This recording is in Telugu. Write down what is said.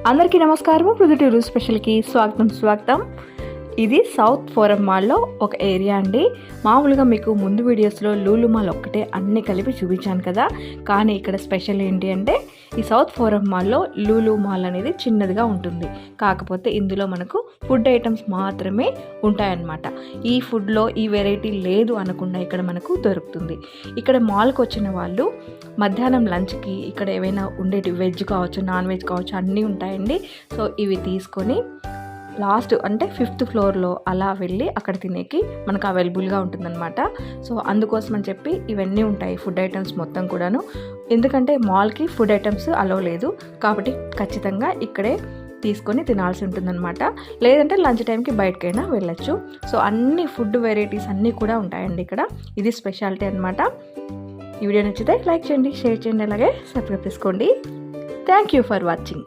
అందరికీ నమస్కారం. ప్రొద్దుటూరు స్పెషల్కి స్వాగతం. ఇది సౌత్ ఫోరం మాల్లో ఒక ఏరియా అండి. మామూలుగా మీకు ముందు వీడియోస్లో లూలు మాల్ ఒక్కటే అన్నీ కలిపి చూపించాను కదా, కానీ ఇక్కడ స్పెషల్ ఏంటి అంటే ఈ సౌత్ ఫోరం మాల్లో లూలు మాల్ అనేది చిన్నదిగా ఉంటుంది. కాకపోతే ఇందులో మనకు ఫుడ్ ఐటమ్స్ మాత్రమే ఉంటాయన్నమాట. ఈ ఫుడ్లో ఈ వెరైటీ లేదు అనకుండా ఇక్కడ మనకు దొరుకుతుంది. ఇక్కడ మాల్కి వచ్చిన వాళ్ళు మధ్యాహ్నం లంచ్కి ఇక్కడ ఏవైనా ఉండేటి వెజ్ కావచ్చు, నాన్ వెజ్ కావచ్చు అన్నీ ఉంటాయండి. సో ఇవి తీసుకొని లాస్ట్ అంటే 5th ఫ్లోర్లో అలా వెళ్ళి అక్కడ తినేకి మనకు అవైలబుల్గా ఉంటుందన్నమాట. సో అందుకోసం అని చెప్పి ఇవన్నీ ఉంటాయి ఫుడ్ ఐటమ్స్ మొత్తం కూడాను. ఎందుకంటే మాల్కి ఫుడ్ ఐటమ్స్ అలో లేదు కాబట్టి ఖచ్చితంగా ఇక్కడే తీసుకొని తినాల్సి ఉంటుందన్నమాట. లేదంటే లంచ్ టైంకి బయటకైనా వెళ్ళచ్చు. సో అన్ని ఫుడ్ వెరైటీస్ అన్నీ కూడా ఉంటాయండి ఇక్కడ. ఇది స్పెషాలిటీ అనమాట. ఈ వీడియో నచ్చితే లైక్ చేయండి, షేర్ చేయండి, అలాగే సబ్స్క్రైబ్ చేసుకోండి. Thank you for watching.